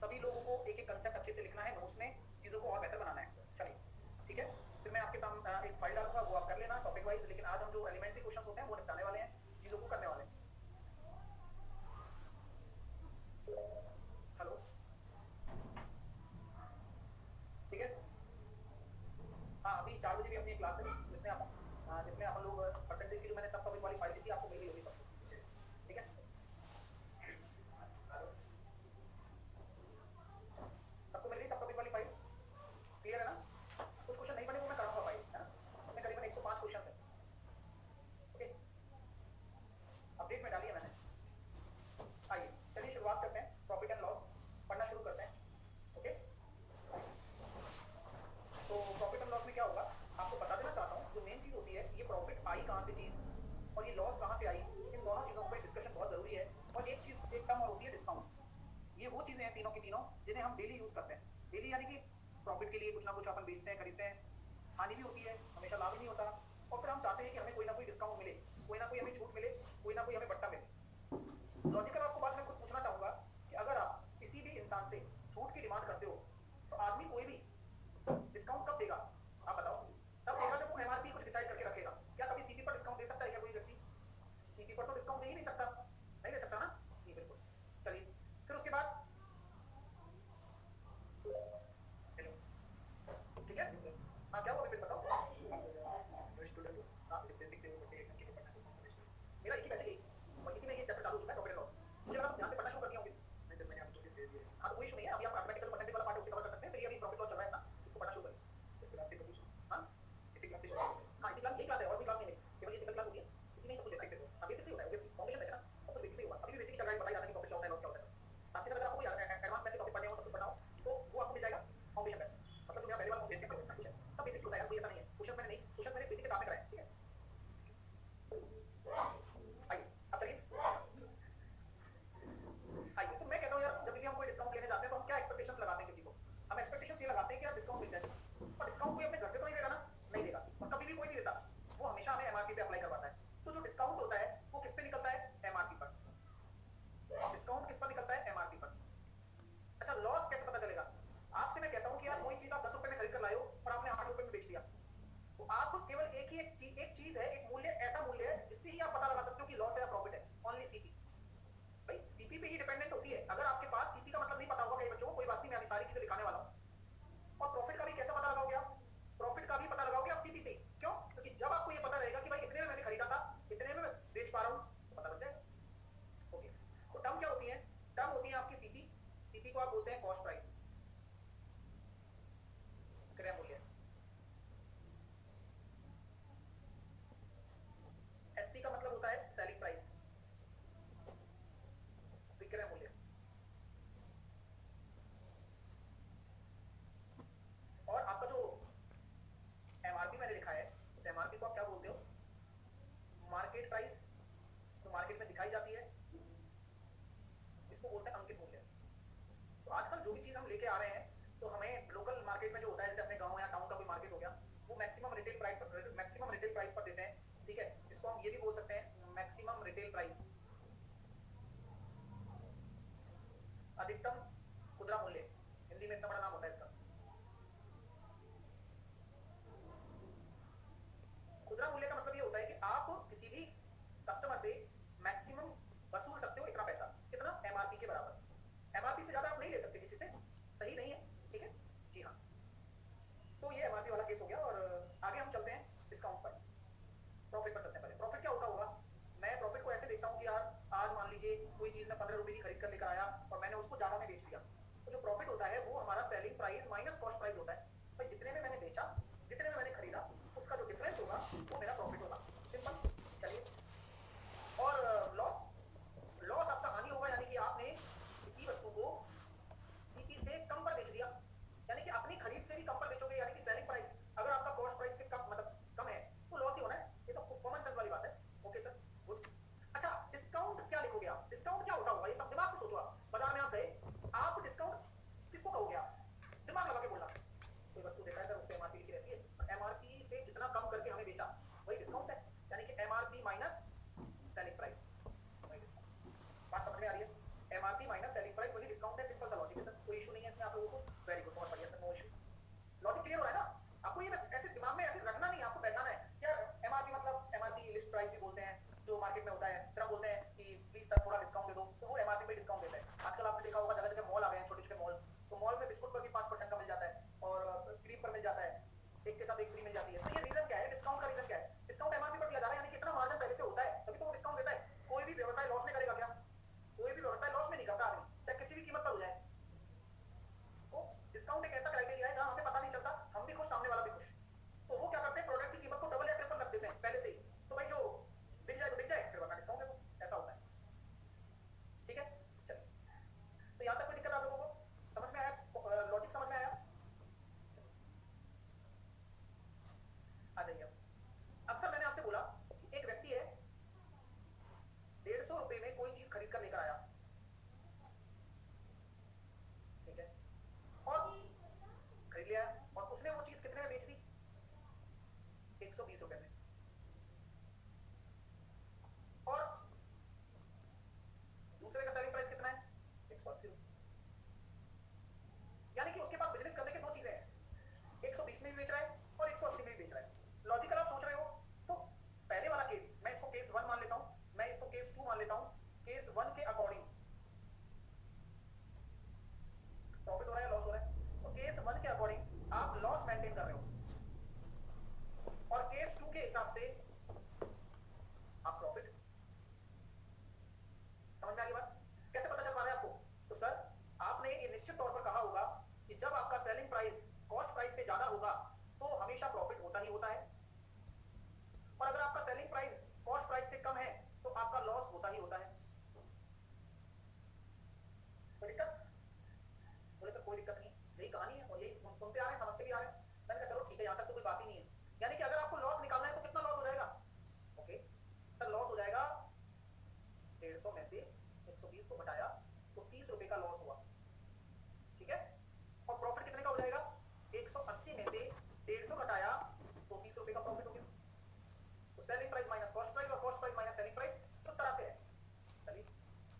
सभी लोगों को एक एक कंसेप्ट अच्छे से लिखना है, नोट्स में चीजों को और बेहतर बनाना है। चलिए ठीक है, फिर मैं आपके सामने एक फाइल डालूंगा, वो आप कर लेना टॉपिक वाइज। लेकिन आज हम जो एलिमेंट्री क्वेश्चन होते हैं वो निपटाने वाले हैं, चीजों को करने वाले हैं। हेलो, ठीक है। हाँ, अभी 4 बजे भी अपनी क्लास है जिसमें अपन लोग परसेंटेज की जो मैंने सब टॉपिक वाली फाइल दी थी आपको मिल गई होगी सबको, ठीक है। सबको मिल गई सब टॉपिक वाली फाइल, क्लियर है ना? कुछ क्वेश्चन नहीं बने वो मैं कराऊंगा फाइल, है ना? उसमें करीबन 105 क्वेश्चन है। ओके, अपडेट में डालिए मैंने। आइए चलिए शुरुआत करते हैं, प्रॉफिट एंड लॉस पढ़ना शुरू करते हैं। ओके, तो प्रॉफिट एंड लॉस में क्या होगा आपको बता देना चाहता हूँ। जो मेन चीज होती है, ये प्रॉफिट आई कहाँ से चीज और ये लॉस कहाँ से आई, इन दोनों चीजों पर डिस्कशन बहुत जरूरी है। और एक चीज, एक टर्म और होती है डिस्काउंट। ये वो चीजें हैं तीनों की तीनों जिन्हें हम डेली यूज करते हैं। डेली यानी कि प्रॉफिट के लिए कुछ ना कुछ अपन बेचते हैं, खरीदते हैं। हानि भी होती है, हमेशा लाभ ही नहीं होता। और फिर हम चाहते हैं कि हमें कोई ना कोई डिस्काउंट मिले, कोई ना कोई हमें छूट मिले, कोई ना कोई हमें बट्टा मिले। लॉजिकल आपको बात मैं कुछ पूछना चाहूंगा कि अगर आप किसी भी इंसान से छूट की डिमांड करते हो तो आदमी कोई भी डिस्काउंट कब देगा? आप बताओ। तब देगा जब वो एमआरपी कुछ डिसाइड करके रखेगा। क्या कभी सीपी पर डिस्काउंट दे सकता है क्या कोई व्यक्ति? सीपी पर तो डिस्काउंट दे ही नहीं सकता, नहीं दे सकता ना? नहीं, बिल्कुल। चलिए फिर उसके बाद, हेलो, ठीक है। हाँ, क्या हुआ फिर बताओ। स्टूडेंट हो आप, बेसिक से एग्जाम के लिए पढ़ना है। मेरा एक ही बैच है और इसी में ये चैप्टर चालू हो चुका है, प्रॉफिट एंड लॉस। मुझे लगा तुम ध्यान से पढ़ना शुरू कर दिए होंगे। नहीं सर, मैंने आपको दे दिया है। हाँ, तो कोई इशू नहीं है, अभी आप मैथमेटिकल परसेंटेज वाला पार्ट उसे कवर कर सकते हैं। फिर ये अभी प्रॉफिट लॉस चल रहा है अपना, इसको पढ़ना शुरू करें। इस क्लास से कभी हाँ, इसी क्लास से शुरू करें। हाँ, इसी क्लास, यही क्लास है और कोई क्लास नहीं है, केवल ये सिंगल क्लास होती है। इसी में सब कुछ बेसिक से होगा। हाँ, बेसिक से होता है, फाउंडेशन है ना, सब कुछ बेसिक से होगा। अभी भी बेसिक चल रहा है, पता ही आता है कि प्रॉफिट क्या होता है, लॉस क्या होता है। साथ ही साथ अगर आपको एडवांस में टॉपिक पढ़ने हो, सब कुछ पढ़ना हो, तो वो आपको मिल जाएगा फाउंडेशन में। मतलब जो मेरा पहले वाला बेसिक से कुछ है, सब बेसिक होता है, कोई ऐसा नहीं है। क्वेश्चन मैंने नहीं, क्वेश्चन मैंने बेसिक के साथ में कराया, ठीक है। आइए अब चलिए, आइए तो मैं कहता हूँ यार, जब भी हम कोई डिस्काउंट लेने जाते हैं तो हम क्या एक्सपेक्टेशंस लगाते हैं किसी को? हम एक्सपेक्टेशंस ये लगाते हैं कि यार डिस्काउंट मिल जाए। और डिस्काउंट कोई अपने घर से तो नहीं देगा ना, नहीं देगा, और कभी भी कोई नहीं देता। वो हमेशा हमें एमआरपी पे अप्लाई करवाता है। तो जो डिस्काउंट होता है वो किस पे निकलता है? एमआरपी पर। डिस्काउंट किस पर निकलता है? एमआरपी पर। अच्छा, लॉस कैसे पता चलेगा? आपसे मैं कहता हूँ कि यार कोई चीज आप 10 रुपए में खरीद कर लाए हो और आपने 8 रुपए में बेच दिया, तो आपको केवल एक चीज है, एक मूल्य, ऐसा मूल्य है जिससे ही आप पता लगा सकते हो कि लॉस है या प्रॉफिट है। Only CP. भाई सीपी पे ही डिपेंडेंट होती है। अगर आपके पास सीपी का मतलब नहीं पता होगा कई बच्चों को, कोई बात नहीं, मैं अभी सारी चीजें दिखाने वाला हूँ। और प्रॉफिट का भी कैसे पता लगाओगे आप? प्रॉफिट का भी पता लगाओगे आप सीपी से। क्यों? क्योंकि जब आपको ये पता रहेगा कि भाई इतने में मैंने खरीदा था, इतने में मैं बेच पा रहा हूँ, तो पता लग जाएगा। ओके, तो टर्म क्या होती है? टर्म होती है आपकी सीपी। सीपी को आप बोलते हैं कॉस्ट प्राइस, क्रय मूल्य। एसपी का मतलब होता है सेलिंग प्राइस, विक्रय मूल्य। और आपका जो एमआरपी मैंने लिखा है, उस एमआरपी को आप क्या बोलते हो? मार्केट प्राइस, जो मार्केट में दिखाई जाती है, इसको बोलते हैं अंकित मूल्य। तो आजकल जो भी चीज हम लेके आ रहे हैं, तो हमें लोकल मार्केट में जो होता है, जैसे अपने गांव या टाउन का कोई मार्केट हो गया, वो मैक्सिमम रिटेल प्राइस पर देते हैं, ठीक है। इसको हम ये भी बोल सकते हैं मैक्सिमम रिटेल प्राइस, अधिकतम खुदरा मूल्य। हिंदी में इतना बड़ा नाम होता है इसका। खुदरा मूल्य का मतलब ये होता है कि आप किसी भी कस्टमर से मैक्सिमम वसूल सकते हो इतना पैसा, कितना? एमआरपी के बराबर। एमआरपी से ज्यादा आप नहीं ले सकते किसी से, सही नहीं है, ठीक है जी हाँ। तो ये एमआरपी वाला केस हो गया। और आगे हम चलते हैं डिस्काउंट पर, प्रॉफिट पर चलते हैं। पहले प्रॉफिट क्या होता होगा? मैं प्रॉफिट को ऐसे देखता हूँ कि यार आज मान लीजिए कोई चीज मैं 15 रुपए की खरीद कर लेकर आया और मैंने उसको ज्यादा में बेच दिया, तो जो प्रॉफिट होता है वो हमारा सेलिंग प्राइस निश्चित तौर पर कहा होगा कि जब आपका सेलिंग प्राइस कॉस्ट प्राइस से ज्यादा होगा तो हमेशा प्रॉफिट होता ही होता है, और अगर आपका सेलिंग प्राइस कॉस्ट प्राइस से कम है तो आपका लॉस होता ही होता है। कोई दिक्कत? बोले सर कोई दिक्कत नहीं, यही कहानी है और यही सुनते आ रहे हैं, समझते भी आ रहे हैं। मैंने कहा चलो ठीक है, यहाँ तक तो कोई बात ही नहीं है। यानी कि अगर आपको लॉस निकालना है तो कितना लॉस हो जाएगा? ओके सर, लॉस हो जाएगा 150 में से 120 को घटाया तो 30 रुपए का लॉस हुआ, ठीक है। और प्रॉफिट कितने का हो जाएगा? 180 में से 150 घटाया तो 30 रुपए का प्रॉफिट हो गया। तो selling price minus cost price और cost price minus selling price तो तरह से है। चलिए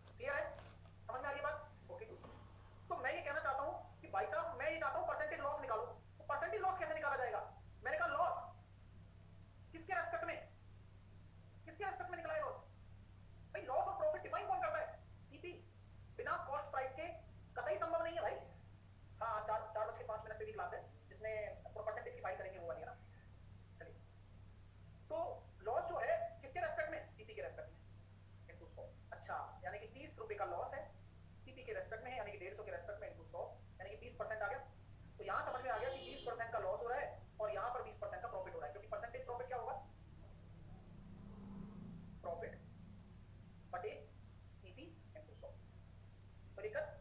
क्लियर है, समझ में आ रही बात? ओके, तो मैं ये कहना चाहता हूं कि भाई साहब मैं ये चाहता हूं परसेंटेज लॉस निकालो। तो परसेंटेज लॉस कैसे निकाला जाएगा? मैंने कहा लॉस किसके रेस्पेक्ट में, किसके रेस्पेक्ट में निकला है लॉस? भाई लॉस और प्रॉफिट डिफाइन कौन करता है? सीपी। बिना कॉस्ट प्राइस के कतई संभव नहीं है भाई। हाँ, 4:05 पे भी क्लास है जिसमें परसेंटेज की फाइल करेंगे वो वाली है ना। चलिए, तो लॉस जो है किसके रेस्पेक्ट में? सीपी के रेस्पेक्ट में इनटू 100। अच्छा, यानी कि 30 रुपए का लॉस है, सीपी के रेस्पेक्ट में है, यानी कि 150 के रेस्पेक्ट में इनटू 100, यानी कि 20% आ गया। तो यहां समझ में आ गया कि 20% का लॉस हो रहा है और यहां पर 20% का प्रॉफिट हो रहा है, क्योंकि परसेंटेज प्रॉफिट क्या होगा? प्रॉफिट बटे सीपी इनटू 100। कोई दिक्कत?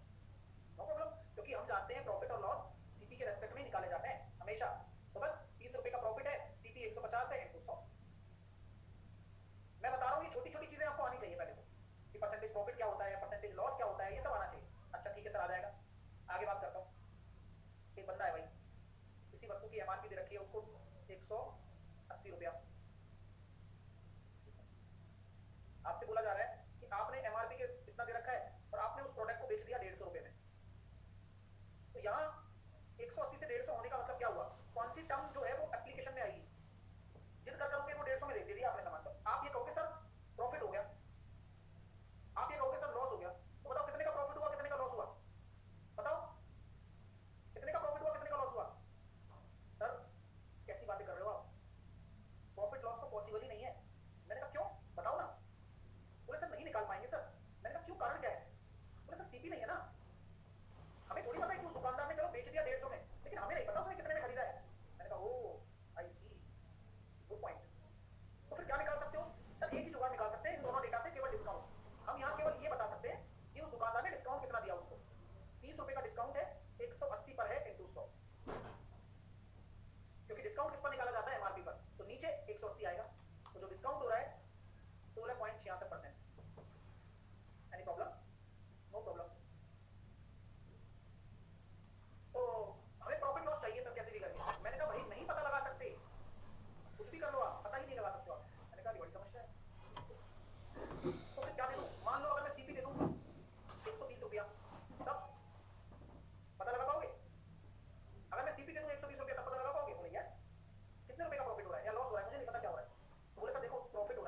नो प्रॉब्लम, क्योंकि हम जानते हैं प्रॉफिट और लॉस सीपी के रेस्पेक्ट में निकाले जाते हैं हमेशा। तो बस 30 रुपए का प्रॉफिट है, सीपी 150 है इनटू 100। मैं बता रहा हूँ ये छोटी छोटी चीजें आपको आनी चाहिए पहले तो, कि परसेंटेज प्रॉफिट क्या होता है, परसेंटेज लॉस क्या होता है, ये सब आना चाहिए। अच्छा ठीक है सर, आ जाएगा। आगे बात करता हूँ। एक बंदा है भाई, किसी वस्तु की एमआरपी दे रखी है उसको 180 रुपया, आपसे बोला जा रहा है कि आपने एमआरपी के इतना दे रखा है और आपने उस प्रोडक्ट को बेच दिया 150 रुपए में। तो यहाँ 180 से 150 होने का मतलब क्या हुआ? कौन सी टर्म जो है वो एप्लीकेशन में आएगी? जिद कर करके वो 150 में दे दिया आपने सामान, तो आप ये कहोगे सर प्रॉफिट हो गया, आप ये कहोगे सर लॉस हो गया। तो बताओ कितने का प्रॉफिट हुआ, कितने का लॉस हुआ? बताओ कितने का प्रॉफिट हुआ, कितने का लॉस हुआ? सर कैसी बातें कर रहे हो आप, प्रॉफिट लॉस तो पॉसिबल ही नहीं है। मैंने कहा क्यों, बताओ ना। बोले सर नहीं निकाल पाएंगे सर। मैंने कहा क्यों, कारण क्या है? बोले सर सीपी नहीं है ना, हमें थोड़ी पता है कि उस दुकानदार ने चलो बेच दिया 150 में, लेकिन हमें नहीं पता उसने कितने में खरीदा है। मैंने कहा ओ आई सी, गुड पॉइंट। तो फिर क्या निकाल सकते हो? सर एक ही जुगाड़ निकाल सकते हैं इन दोनों डेटा से, केवल डिस्काउंट। हम यहाँ केवल ये बता सकते हैं कि उस दुकानदार ने डिस्काउंट कितना दिया उसको। 30 रुपए का डिस्काउंट है, 180 पर है इनटू 100, क्योंकि डिस्काउंट किस पर निकाला जाता है? एमआरपी पर। तो नीचे 180 आएगा, तो जो डिस्काउंट हो रहा है 16.66%। Any problem? No problem. तो हमें प्रॉफिट लॉस चाहिए सर कैसे भी करके। मैंने कहा भाई नहीं पता लगा सकते, कुछ भी कर लो आप, पता ही नहीं लगा सकते आप। मैंने कहा बड़ी समस्या है। तो फिर क्या दे दूं? मान लो अगर मैं सीपी दे दूं 120 रुपया, तब पता लगा पाओगे? अगर मैं सीपी दे दूं 120 रुपया तब पता लगा पाओगे? बोले यस। कितने रुपए का प्रॉफिट हो रहा है या लॉस हो रहा है मुझे नहीं पता क्या हो रहा है। तो बोले सर देखो प्रॉफिट हो रहा है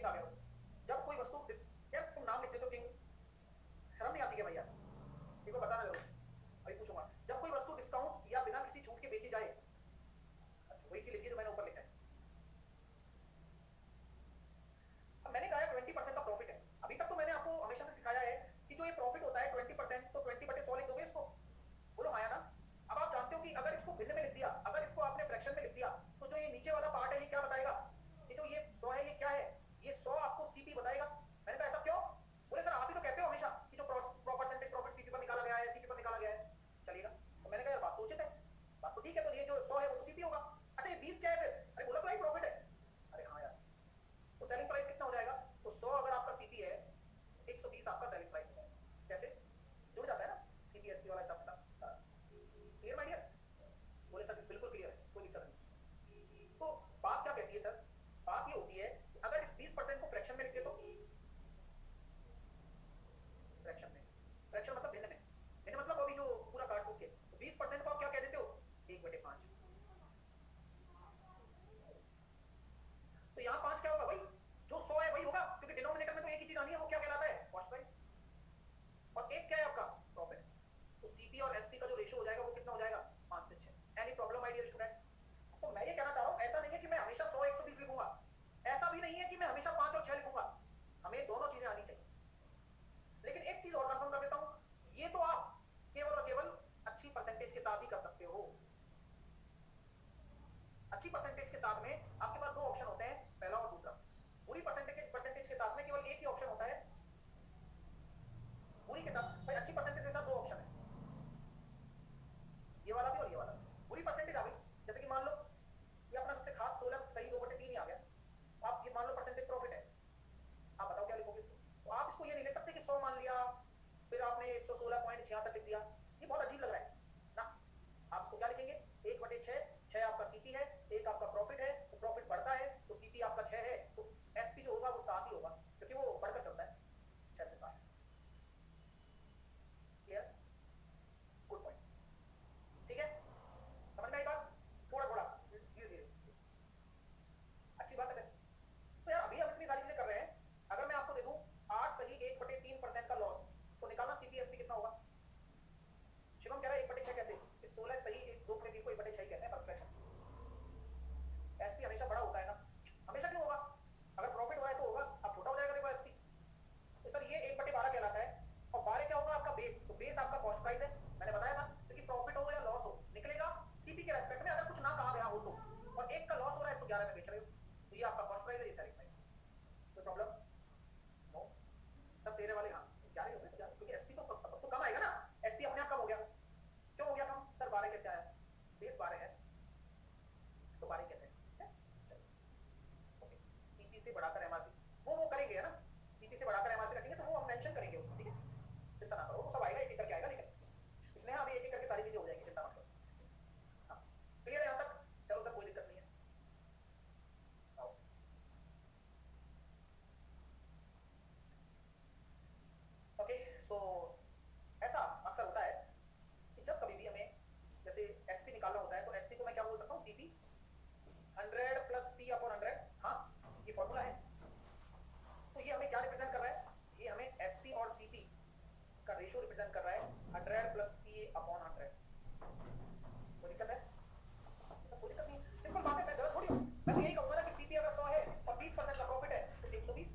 किंग आ गए हो। जब कोई वस्तु यार तुम नाम लिखते हो किंग, शर्म नहीं आती क्या भैया? देखो बताना जरूर, अभी पूछूंगा। जब कोई वस्तु डिस्काउंट या बिना किसी छूट के बेची जाए, अच्छा वही चीज लिखी जो मैंने ऊपर लिखा है। अब मैंने कहा 20% का प्रॉफिट है। अभी तक तो मैंने आपको हमेशा से सिखाया है कि जो ये प्रॉफिट होता है 20%, तो 20/100 लिख दोगे इसको, बोलो हाँ या ना। अब आप जानते हो कि अगर इसको भिन्न में लिख दिया, अगर इसको आपने फ्रैक्शन में लिख दिया, तो जो ये नीचे वाला पार्ट है ये क्या बताएगा? ये जो ये 100 है ये क्या है? ये 100 आपको सीपी बताएगा। मैंने कहा ऐसा क्यों? बोले सर आप ही तो कहते हो हमेशा कि जो परसेंटेज प्रॉफिट सीपी पर निकाला गया है, सीपी पर निकाला गया है, चलेगा। तो मैंने कहा यार बात तो उचित है, बात तो ठीक है, तो ये जो 100 है वो सीपी होगा। अच्छा ये 20 क्या है फिर? अरे बोला तो भाई प्रॉफिट है। अरे हाँ यार, तो सेलिंग प्राइस कितना हो जाएगा? तो 100 अगर आपका सीपी है, 120 आपका सेलिंग प्राइस है। कैसे जुड़ जाता है ना सीपीएससी वाला हिसाब किताब? Clear my dear? बोले सर बिल्कुल क्लियर है, कोई दिक्कत नहीं। तो बात क्या कहती है सर? बात ये होती है कि अगर इस 20% को फ्रैक्शन में लिख दे तो, फ्रैक्शन में, फ्रैक्शन मतलब भिन्न में, भिन्न मतलब अभी जो पूरा काट कूट के, तो 20% को आप क्या कह देते हो? 1/5। तो यहाँ 5 क्या होगा भाई? जो 100 है वही होगा, क्योंकि डिनोमिनेटर में तो एक ही चीज आनी है, वो क्या कहलाता है? Cost price. और एक क्या है आपका? प्रॉफिट। तो सीपी और एसपी का जो रेशियो हो जाएगा वो कितना हो जाएगा? 5 से 6। Any problem my dear student? तो मैं ये कहना चाह रहा हूं ऐसा नहीं है कि मैं हमेशा 100 120 लिखूंगा, ऐसा भी नहीं है कि मैं हमेशा 5 और 6 लिखूंगा। हमें दोनों चीजें आनी चाहिए। लेकिन एक चीज और कंफर्म कर देता हूं, ये तो आप केवल और केवल अच्छी परसेंटेज के साथ ही कर सकते हो। अच्छी परसेंटेज के साथ में आपके पास दो ऑप्शन होते हैं, पहला और दूसरा। बुरी परसेंटेज के साथ में केवल एक ही ऑप्शन होता है। बुरी के साथ भाई, अच्छी परसेंटेज के साथ दो ऑप्शन है, ये वाला भी और ये वाला भी। बुरी परसेंटेज आ गई, जैसे कि मान लो ये अपना सबसे खास 16 सही 2/3 ही आ गया। आप ये मान लो परसेंटेज प्रॉफिट है, आप बताओ क्या लिखोगे इसको? तो आप इसको ये नहीं लिख सकते कि 100 मान लिया फिर आपने 116.66 लिख दिया, ये बहुत अजीब लग रहा है ना। आप इसको क्या लिखेंगे? 1/6, 6 आपका सीपी है, 1 आपका प्रॉफिट है, तो प्रॉफिट बढ़ता है तो सीपी आपका 6 है, तो एसपी जो होगा वो 7 ही होगा, क्योंकि वो बढ़कर चलता है 6 से 7। क्लियर? Good point. ठीक है, समझ में आई बात? थोड़ा थोड़ा धीरे धीरे, अच्छी बात है। तो यार अभी हम इतनी सारी चीजें कर रहे हैं, अगर मैं आपको दे दूं 8 सही 1/3% का लॉस, तो निकालना सीपीएसपी कितना होगा? शिवम कह रहा है 1/6 कैसे? 16 सही 2/3 को 1/6 कहते हैं परफेक्शन। एसपी हमेशा बड़ा होता है ना, हमेशा क्यों होगा? अगर प्रॉफिट हो रहा है तो होगा, अब छोटा हो जाएगा देखो एसपी। तो सर ये 1/12 कहलाता है, और 12 क्या होगा? आपका बेस। तो बेस आपका कॉस्ट प्राइस है, मैंने बताया था, क्योंकि प्रॉफिट हो या लॉस हो निकलेगा सीपी के रेस्पेक्ट में, अगर कुछ ना कहा गया हो तो। और 1 का लॉस हो रहा है तो 11 में बेच रहे हो, तो ये आपका कॉस्ट प्राइस है, ये सेलिंग प्राइस। कोई प्रॉब्लम? नो। सब तेरे वाले हाँ 11 हो गए, क्योंकि एसपी तो कम आएगा ना, एसपी अपने आप कम हो गया। क्यों हो गया कम? सर 12 कैसे आया? बेस 12 है तो 12 कैसे है? ओके, सीपी से बढ़ाकर एमआरपी वो करेंगे है ना, सीपी से बढ़ाकर एमआरपी रखेंगे तो वो हम मेंशन करेंगे उसको, ठीक है? चिंता ना करो, वो सब आएगा एक एक करके आएगा, लेकिन इसमें अभी एक एक करके सारी चीजें हो जाएंगी, चिंता मत करो। हाँ क्लियर है यहाँ तक? चलो सर कोई दिक्कत नहीं है। ओके, सो ऐसा अक्सर होता है कि जब कभी भी हमें जैसे एसपी निकालना होता है, तो एसपी को मैं क्या बोल सकता हूँ? CP 100 plus P/100। हाँ ये फॉर्मूला है। तो ये हमें क्या रिप्रेजेंट कर रहा है? ये हमें एसपी और सीपी का रेशियो रिप्रेजेंट कर रहा है, 100 प्लस P/100। कोई दिक्कत है? कोई दिक्कत नहीं, सिंपल बात है, मैं गलत थोड़ी हूँ। मैं तो यही कहूंगा ना कि सीपी अगर 100 है और 20% का प्रॉफिट है तो 120।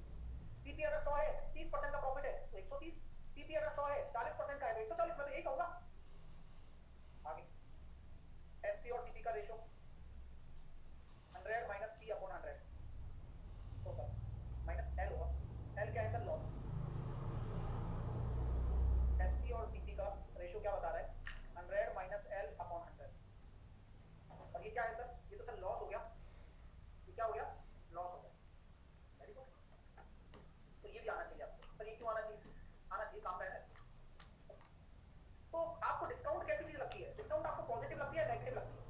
सीपी अगर 100 है 30% का प्रॉफिट है तो 130। सीपी अगर 100 है 40% का है तो 140। मैं तो यही कहूंगा। आगे एसपी और सीपी का ratio 100 minus P/100 total minus L होगा। एल क्या है सर? लॉस। एसपी और सीपी का रेशियो क्या बता रहा है? 100 माइनस L/100। और ये क्या है सर? ये तो सर लॉस हो गया। ये क्या हो गया? लॉस हो गया। Very good. तो ये भी आना चाहिए आपको। सर ये क्यों आना चाहिए? आना चाहिए, काम का है। तो आपको डिस्काउंट कैसी चीज लगती है? डिस्काउंट आपको पॉजिटिव लगती है, नेगेटिव लगती है?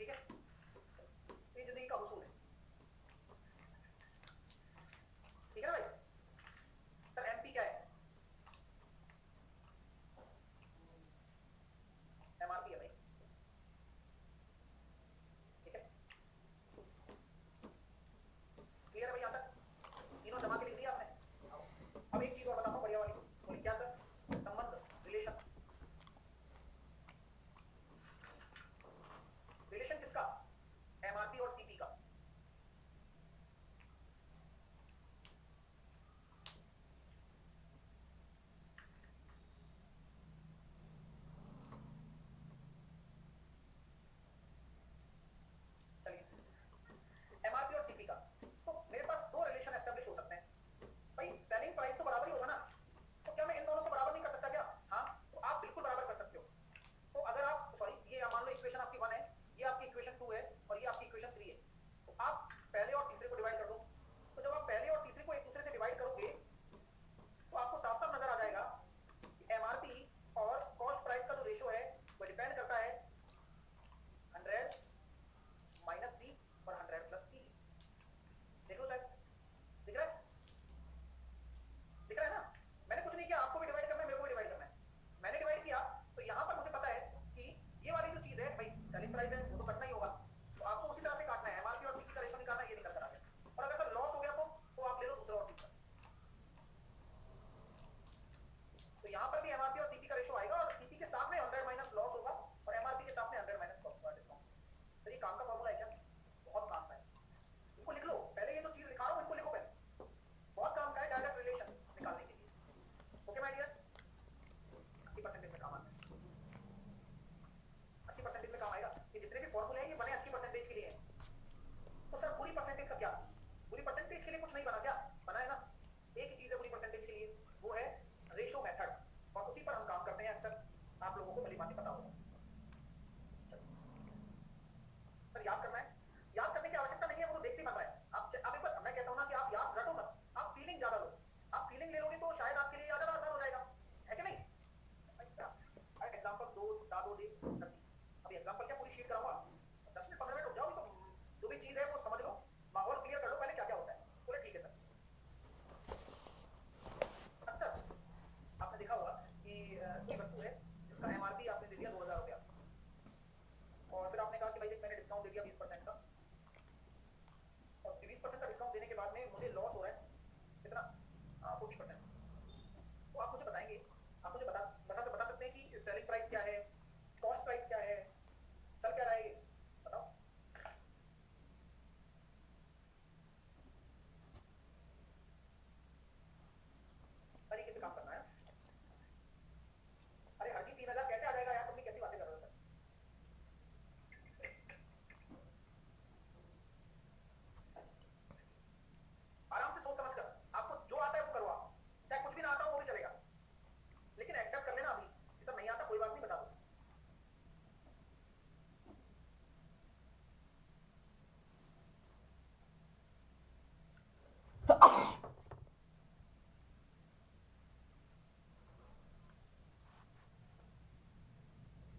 ठीक है, तो ये जिंदगी का उसूल है, ठीक है ना भाई। सर एमपी क्या है? एमआरपी है भाई, ठीक है, क्लियर है भाई? यहाँ तक तीनों जमा के लिख दिया आपने। अब एक चीज और बताता हूँ बढ़िया वाली, बोली क्या सर? संबंध, रिलेशन। रिलेशन किसका? एमआरपी और सीपी का। चलिए एमआरपी और सीपी का, तो मेरे पास दो रिलेशन एस्टेब्लिश हो सकते हैं भाई। सेलिंग प्राइस तो बराबर ही होगा ना, तो क्या मैं इन दोनों को बराबर नहीं कर सकता क्या? हाँ, तो आप बिल्कुल बराबर कर सकते हो। तो अगर आप सॉरी, ये मान लो इक्वेशन आपकी 1 है, ये आपकी इक्वेशन 2 है और ये आपकी इक्वेशन 3 है, तो आप पहले और तीसरे को डिवाइड कर दो। तो जब आप पहले और तीसरे को एक दूसरे से डिवाइड करोगे तो आपको साफ साफ नजर आ जाएगा कि एमआरपी और कॉस्ट प्राइस का जो रेशियो है वो डिपेंड करता है 100 माइनस सी और 100 प्लस सी। देख लो सर, दिख रहा है? दिख रहा है ना? मैंने कुछ नहीं किया, आपको भी डिवाइड करना है, मेरे को भी डिवाइड करना है। मैंने डिवाइड किया तो यहाँ पर मुझे पता है कि ये वाली जो चीज है भाई सेलिंग प्राइस है, वो तो कटना ही होगा, तो आपको उसी तरह से काटना है। एमआरपी और सीपी का रेशियो निकालना है, ये निकल कर आ गया। और अगर सर लॉस हो गया तो आप ले लो दूसरा और तीसरा। तो यहाँ पर भी एमआरपी और सीपी का रेशियो आएगा और सीपी के साथ में 100 माइनस लॉस होगा और एमआरपी के साथ में 100 माइनस कॉस्ट होगा, डिस्काउंट। तो ये काम का फॉर्मूला है क्या? बहुत काम का है, इनको लिख लो। पहले ये जो चीज लिखा रहा हूँ इनको लिखो पहले, बहुत काम का है डायरेक्ट रिलेशन निकालने के लिए। ओके माय डियर, 80% में काम आता है, 80% में काम आएगा। ये जितने भी फॉर्मूले हैं ये बने 80% के लिए हैं। तो सर पूरी परसेंटेज का क्या? पूरी परसेंटेज के लिए कुछ नहीं बना, क्या बना है ना? एक ही चीज है पूरी परसेंटेज के लिए, वो है रेशियो मेथड, और उसी पर हम काम करते हैं अक्सर। आप लोगों को भली बातें पता होगा। सर याद करना है, याद करने की आवश्यकता नहीं है, वो तो देखते ही बन रहा है। आप एक बार मैं कहता हूं ना कि आप याद रटो मत, आप फीलिंग ज्यादा लो। आप फीलिंग ले लोगे तो शायद आपके लिए ज्यादा आसान हो जाएगा, है कि नहीं? एग्जाम्पल दो दादो दे करती, अभी एग्जाम्पल क्या पूरी शीट कराऊंगा, 10 मिनट 15 मिनट रुक जाओ, तो जो भी चीज है वो समझ लो, माहौल क्लियर कर लो पहले क्या क्या होता है। बोले ठीक है सर। अच्छा, आपने देखा होगा कि कोई वस्तु है जिसका एमआरपी आपने दे दिया 2000 रुपया, और फिर आपने कहा कि भाई देख मैंने डिस्काउंट दे दिया 20% का, और 20% का डिस्काउंट देने के बाद में मुझे लॉस हो रहा है कितना? 40%। तो आप मुझे बताएंगे, आप मुझे बता सकते हैं कि सेलिंग प्राइस क्या है, कॉस्ट प्राइस क्या है, चल क्या रहा है, बताओ। तरीके से काम करना है। अरे हर चीज 3000 कैसे आ जाएगा यार, तुम कैसी बातें कर रहे हो सर? आराम से सोच समझ कर, आपको जो आता है वो करो, आप चाहे कुछ भी ना आता हो वो भी चलेगा, लेकिन एक्सेप्ट कर लेना अभी कि सर नहीं आता, कोई बात नहीं, बता दो।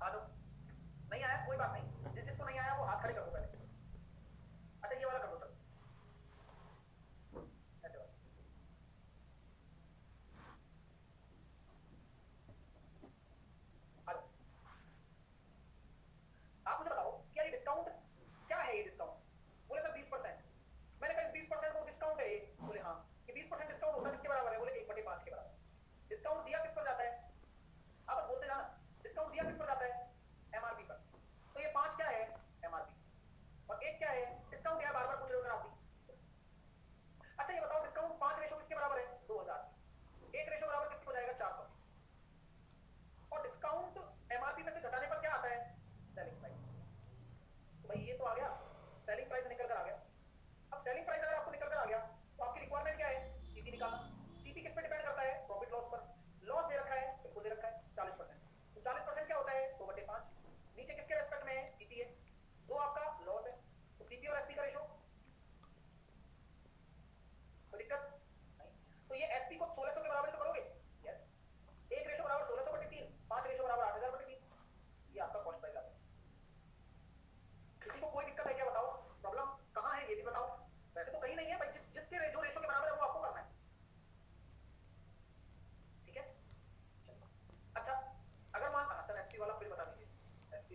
आ जाओ, नहीं आया कोई बात नहीं, जिसको नहीं आया वो हाथ खड़े कर दो पहले। अच्छा ये वाला कर दो सर, ऐसे वाला। आ जाओ, आप मुझे बताओ क्या ये डिस्काउंट क्या है? ये डिस्काउंट बोले सर 20%। मैंने कहा 20% को डिस्काउंट है ये, बोले हाँ। ये 20% डिस्काउंट होता है किसके बराबर है? बोले 1/5 के बराबर। डिस्काउंट दिया किस पर जाता है? आप बोलते जाना, डिस्काउंट दिया किस पर जाता है? एमआरपी पर। तो ये 5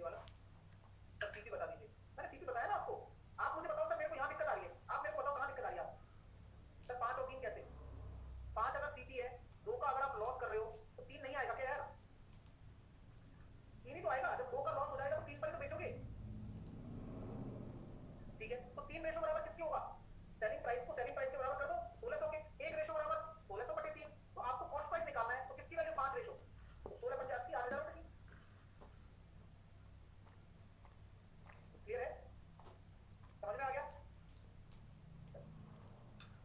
ये वाला सर सीपी बता दीजिए। मैंने सीपी बताया ना आपको। आप मुझे बताओ सर, मेरे को यहाँ दिक्कत आ रही है, आप मेरे को बताओ कहाँ दिक्कत आ रही है आप। सर 5 और 3 कैसे? 5 अगर सीपी है, 2 का अगर आप लॉस कर रहे हो तो 3 नहीं आएगा क्या यार? 3 ही तो आएगा। जब 2 का लॉस हो जाएगा तो 3 पर ही तो बेचोगे, ठीक है? तो 3 रेशो बराबर किसकी होगा? सेलिंग प्राइस को सेलिंग प्राइस के बराबर कर दो 1600 के, 1 रेशो बराबर 1600 बटे 3। तो आपको कॉस्ट प्राइस निकालना है, तो किसकी वैल्यू 5 रेशो, तो 16 पंचे 80, 8000 रुपए की। क्लियर है? समझ में आ गया?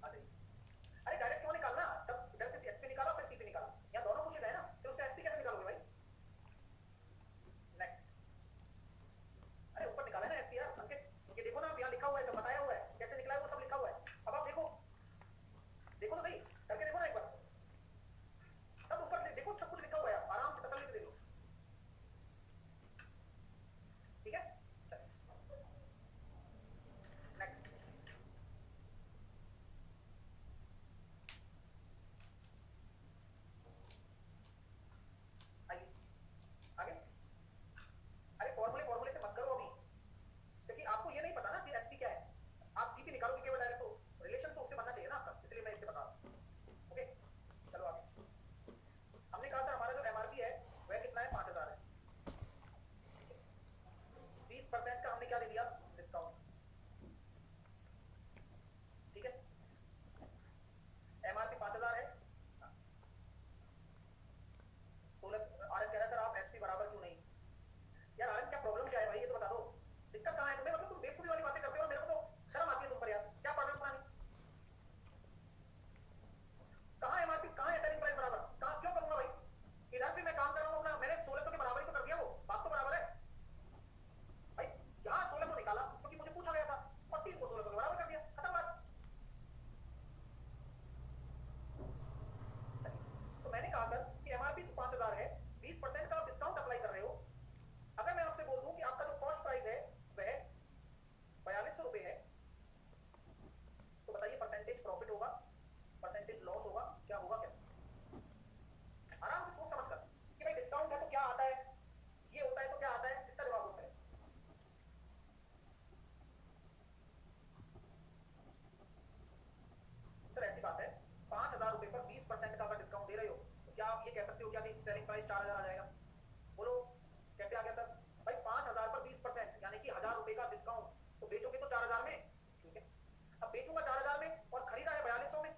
आ जाइए। अरे डायरेक्ट क्यों निकालना, जब इधर से एसपी निकाला फिर सीपी निकाला, यहाँ दोनों पूछे गए ना, फिर उससे एसपी कैसे निकालोगे भाई? नेक्स्ट। अरे ऊपर निकाला है ना एसपी यार अंकित, ये देखो ना, यहाँ लिखा हुआ है, सब बताया हुआ है, कैसे निकला है वो सब लिखा हुआ है। अब आप देखो, देखो तो सही करके देखो ना एक बार, सब ऊपर देखो, सब कुछ लिखा हुआ है, आराम से तसल्ली से देख लो, ठीक है? नेक्स्ट। आइए आगे। अरे फॉर्मूले फॉर्मूले से मत करो अभी, क्योंकि आपको ये नहीं पता ना कि एसपी क्या है। आप सीपी निकालोगे केवल डायरेक्ट, तो रिलेशन तो उससे बनना चाहिए ना आपका, इसलिए मैं इससे बता रहा हूँ। ओके चलो आगे। हमने कहा था हमारा जो एमआरपी है वह कितना है, 5000 है। 20% का हमने क्या दे दिया, डिस्काउंट, ठीक है? एमआरपी 5000 है। 16 आरएन कह रहा था आप एसपी बराबर क्यों नहीं? यार आरएन क्या प्रॉब्लम क्या है भाई, ये तो बता दो, दिक्कत कहाँ है तुम्हें? मतलब तुम बेवकूफी वाली बातें करते हो, मेरे को तो शर्म आती है तुम पर यार। क्या प्रॉब्लम पुरानी, कहाँ एमआरपी, कहाँ है सेलिंग प्राइस बराबर, कहाँ, क्यों करूंगा भाई? इधर भी मैं काम कर रहा हूँ अपना, मैंने 1600 के बराबर ही तो कर दिया, वो बात तो बराबर है भाई। यहाँ 1600 निकाला क्योंकि मुझे पूछा गया था, और 3 को 1600 के बराबर कर दिया, खत्म बात। तो मैंने कहा सर कि एमआरपी तो 5000 है, 20% का आप डिस्काउंट अप्लाई कर रहे हो। अगर मैं आपसे बोल दूं कि आपका जो कॉस्ट प्राइस है वह 4200 रुपए है, तो बताइए परसेंटेज प्रॉफिट होगा, परसेंटेज लॉस होगा, क्या होगा? क्या आराम से सोच समझ कर कि भाई डिस्काउंट है तो क्या आता है, ये होता है तो क्या आता है, इसका जवाब होता है। सर ऐसी बात है, 5000 रुपए पर 20% का अगर डिस्काउंट दे रहे हो तो क्या आप ये कह सकते हो क्या कि सेलिंग प्राइस 4000 आ जाएगा? बोलो कैसे आ गया सर? भाई 5000 पर 20% यानी कि 1000 रुपए का डिस्काउंट, तो बेचोगे तो 4000 में, ठीक है? अब बेचूंगा 4000 में और खरीदा है 4200 में,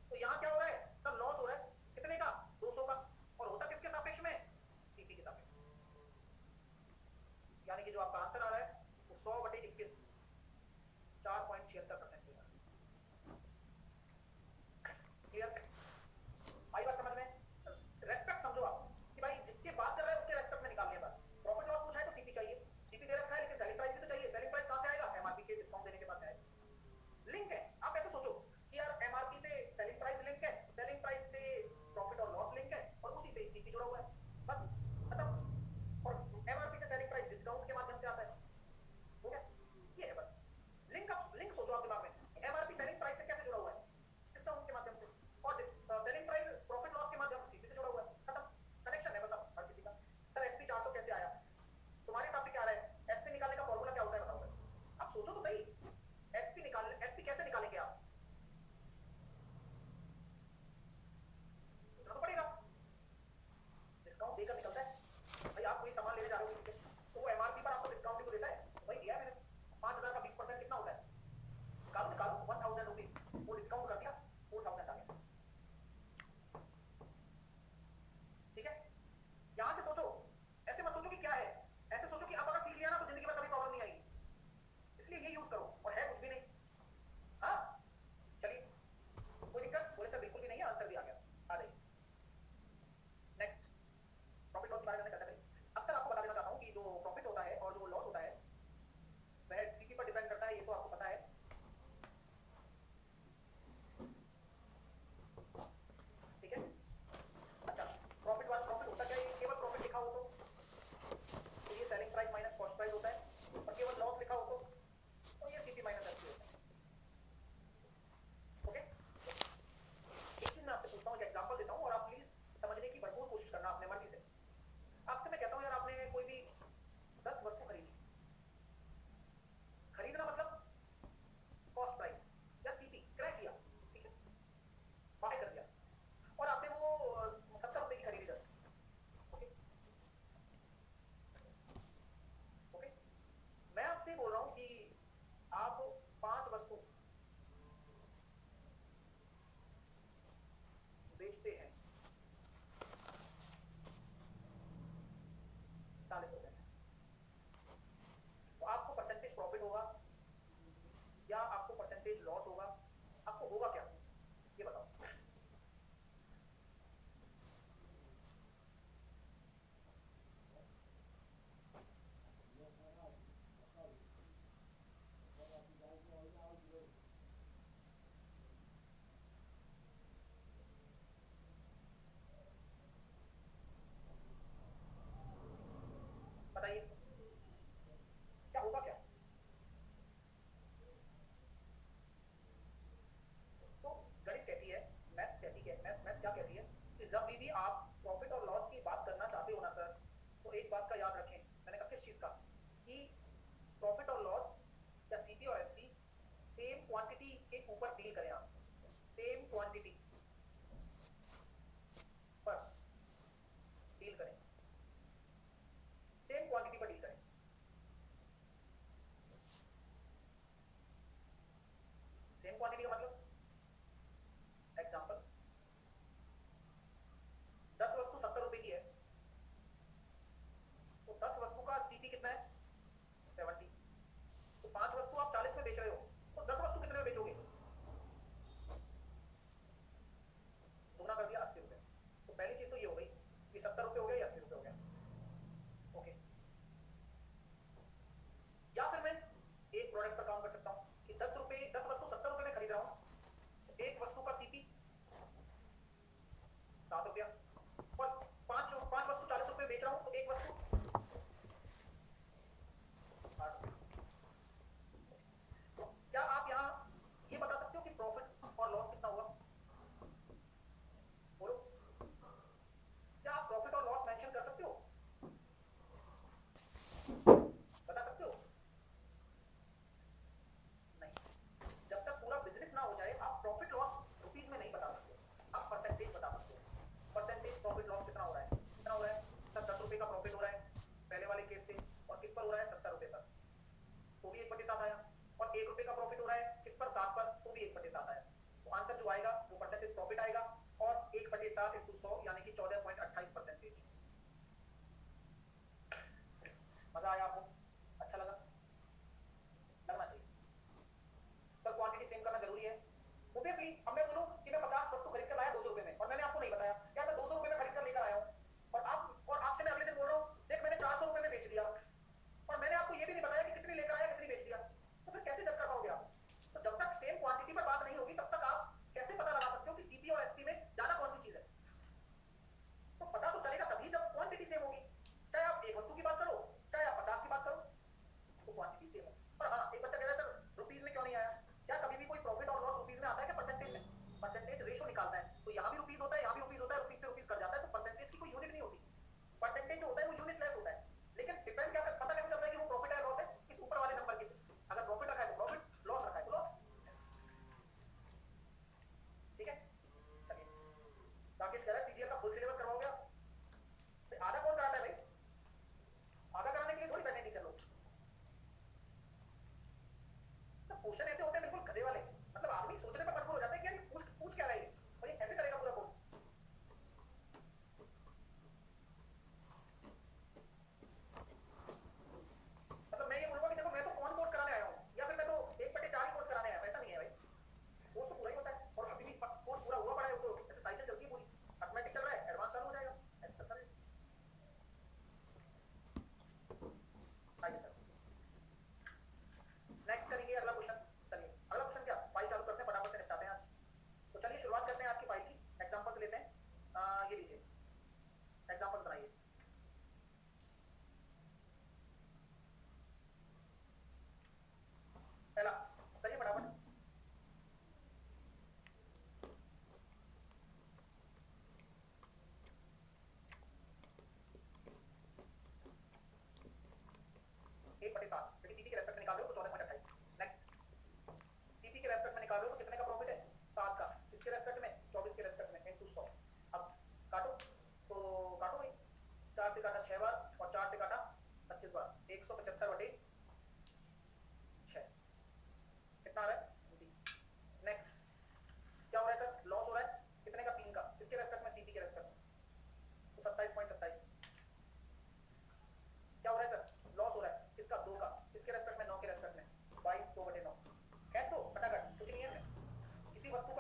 तो यहाँ क्या हो रहा है सर, लॉस हो रहा है। कितने का? 200 का। और होता किसके सापेक्ष में? सीपी के सापेक्ष। यानी कि जो आपका आंसर आ रहा है वो 100 बटे 21, 4.76%। क्लियर? आई बात समझ में? रेस्पेक्ट समझो आप कि भाई जिसके बात कर रहे हैं उसके रेस्पेक्ट में निकालने पर प्रॉफिट लॉस पूछा है तो सीपी चाहिए, सीपी दे रखा है, लेकिन सेलिंग प्राइस भी तो चाहिए। सेलिंग प्राइस कहां से आएगा? एमआरपी के डिस्काउंट देने के बाद आएगा। लिंक है, आप ऐसे सोचो कि यार एमआरपी से सेलिंग प्राइस लिंक है, सेलिंग प्राइस से प्रॉफिट और लॉस लिंक है, और उसी से सीपी जुड़ा हुआ है, बस खत्म। और एमआरपी से सेलिंग प्राइस डिस्काउंट के माध्यम से आता है, हो गया? होगा क्या ये बताओ। बताइए क्या होगा क्या। तो गणित कहती है, मैथ कहती है, मैथ क्या कहती है कि जब भी आप प्रॉफिट और लॉस की बात करना चाहते हो ना सर, तो एक बात का याद रखें। मैंने कहा किस चीज का, कि प्रॉफिट और लॉस या सीपी और एसपी सेम क्वांटिटी के ऊपर डील करें आप, सेम क्वांटिटी पर डील करें, सेम क्वांटिटी पर डील करें। सेम क्वांटिटी का मतलब एग्जांपल 10 वस्तु 70 रुपए की है, तो 10 वस्तु का सीपी कितना है 70। तो 5 वस्तु आप 40 में बेच रहे हो, तो 10 वस्तु कितने में बेचोगे, दुगना कर दिया 80 रुपए। तो पहली चीज तो ये हो गई कि 70 रुपए हो गया या 80 रुपए हो गया। ओके, या फिर मैं एक प्रोडक्ट पर काम कर सकता हूँ कि 10 रुपए 10 वस्तु 70 रुपए में खरीद रहा हूँ, तो एक वस्तु का सीपी 7 रुपया, और पांच पांच वस्तु 40 रुपए बेच रहा हूँ, तो एक वस्तु 8 रुपये। तो क्या आप यहाँ ये बता सकते हो कि प्रॉफिट और लॉस कितना हुआ, बोलो। क्या आप प्रॉफिट और लॉस मेंशन कर सकते हो, बता सकते हो, नहीं। जब तक पूरा बिजनेस ना हो जाए आप प्रॉफिट लॉस रुपीज में नहीं बता सकते, आप परसेंटेज बता सकते हो। परसेंटेज प्रॉफिट लॉस कितना हो रहा है, कितना हो रहा है सर, 10 रुपए का प्रॉफिट हो रहा है पहले वाले केस से, और किस पर हो रहा है 70 रुपए पर, तो भी 1/7 आया। और 1 रुपए का प्रॉफिट हो रहा है किस पर 7 पर, तो भी 1/7 आया। तो आंसर जो आएगा वो परसेंटेज प्रॉफिट आएगा, और 1/7 × 100 यानी कि 14.28%। मजा आया आपको, अच्छा लगा, लगना चाहिए। सर क्वांटिटी सेम करना जरूरी है, ऑब्वियसली। अब मैं बोलूं कि मैं 50 वस्तु खरीद कर लाया 200 रुपए में, और मैंने आपको नहीं बताया क्या मैं 200 रुपए में खरीद कर लेकर आया हूं, और आपसे मैं अगले दिन बोल रहा हूं देख मैंने 400 रुपए में बेच दिया, और मैंने आपको ये भी नहीं बताया कि कितनी लेकर आया कितनी बेच दिया, तो फिर कैसे जज कर पाओगे आप। तो जब तक सेम क्वांटिटी पर बात नहीं होगी तब तक आप कैसे पता लगा सकते हो कि सीपी और एसपी में ज्यादा कौन सी चीज है। तो पता तो चलेगा तभी जब क्वांटिटी सेम होगी, चाहे आप एक वस्तु की बात करो चाहे आप 50 की बात करो, तो क्वांटिटी सेम है। और हाँ, एक बच्चा कह रहा है सर रुपीज में क्यों नहीं आया, क्या कभी भी कोई प्रॉफिट और लॉस रुपीज में आता है क्या, परसेंटेज में, परसेंटेज रेशो निकालता है, तो यहाँ भी रुपीज होता है यहाँ भी रुपीज होता है, रुपीज से रुपीज कट जाता है, तो परसेंटेज की कोई यूनिट नहीं होती। परसेंटेज जो होता है वो यूनिट लेस होता है, लेकिन डिपेंड क्या पता कैसे चलता है कि वो प्रॉफिट है लॉस है, इस ऊपर वाले नंबर के, अगर प्रॉफिट रखा है तो प्रॉफिट, लॉस रखा है तो लॉस। ठीक है, चलिए। राकेश कह रहा है सीजीएल का फुल सिलेबस करवाओगे आप, आधा कौन कराता है भाई, आधा कराने के लिए थोड़ी बैठे टीचर लोग। तो क्वेश्चन ऐसे होते हैं बिल्कुल गधे वाले, मतलब आदमी सोचने पर मजबूर हो जाता है कि यार पूछ पूछ क्या रहा है और ये कैसे करेगा पूरा कोर्स। मतलब मैं ये बोलूंगा कि देखो मैं तो कौन कोर्स कराने आया हूँ, या फिर मैं तो 1/4 ही कोर्स कराने आया हूँ, ऐसा नहीं है भाई, कोर्स तो पूरा ही होता है, और अभी भी कोर्स पूरा हुआ पड़ा है, तो ऐसे साइकिल चलती है पूरी, अर्थमेटिक चल रहा है एडवांस चालू हो जाएगा, ऐसे चलता रहेगा। आइए सर नेक्स्ट करेंगे अगला क्वेश्चन। चलिए अगला क्वेश्चन क्या, फाइल चालू करते हैं फटाफट से निपटाते हैं आज। तो चलिए शुरुआत करते हैं आज की फाइल की, एग्जांपल्स लेते हैं। ये लीजिए एग्जांपल्स बनाइए। पहला चलिए फटाफट, एक बटे 7 क्योंकि सीपी के रेस्पेक्ट में निकाल रहे हो तो 14.28। नेक्स्ट, सीपी के रेस्पेक्ट में निकाल रहे हो तो कितने का प्रॉफिट है 7 का, इसके रेस्पेक्ट में 24 के रेस्पेक्ट में इनटू 100। अब काटो, तो काटो भाई, 4 से काटा 6 बार और 4 से काटा 25 बार, 175/6 कितना आ रहा है 29। नेक्स्ट क्या हो रहा है सर, लॉस हो रहा है कितने का 3 का, इसके रेस्पेक्ट में सीपी के रेस्पेक्ट में, तो 27.27। क्या हो रहा है सर, लॉस हो रहा है किसका 2 का, इसके रेस्पेक्ट में 9 के रेस्पेक्ट में 22 2/9। कैच दो फटाफट, कुछ नहीं है इसमें, किसी वस्तु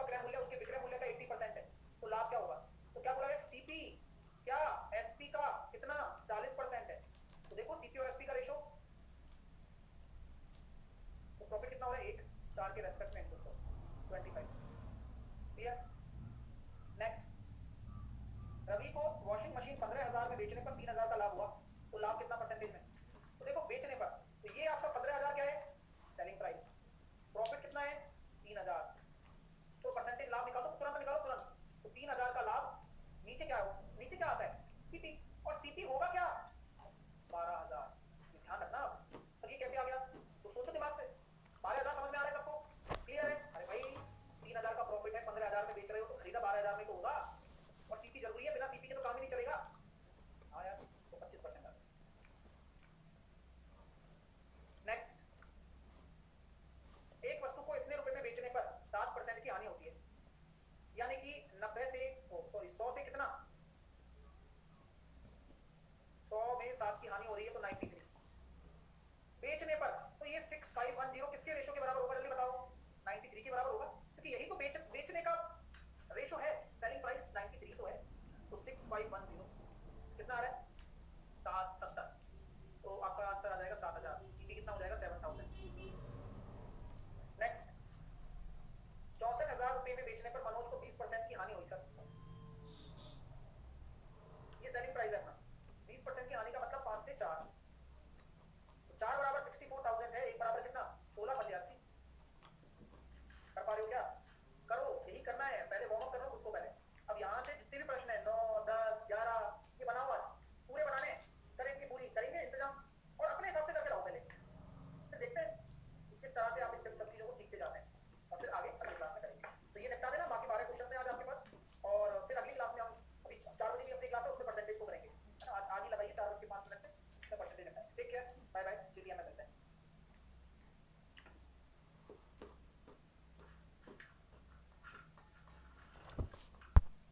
6510 कितना आ रहा है 770, तो आपका आंसर आ जाएगा 7000, ईपी कितना हो जाएगा 7000। नेक्स्ट 64,000 रुपए में बेचने पर मनोज को 20% की हानि हुई सर, ये सेलिंग प्राइस है अपना, 20% की हानि का मतलब 5 से 4, तो 4 बराबर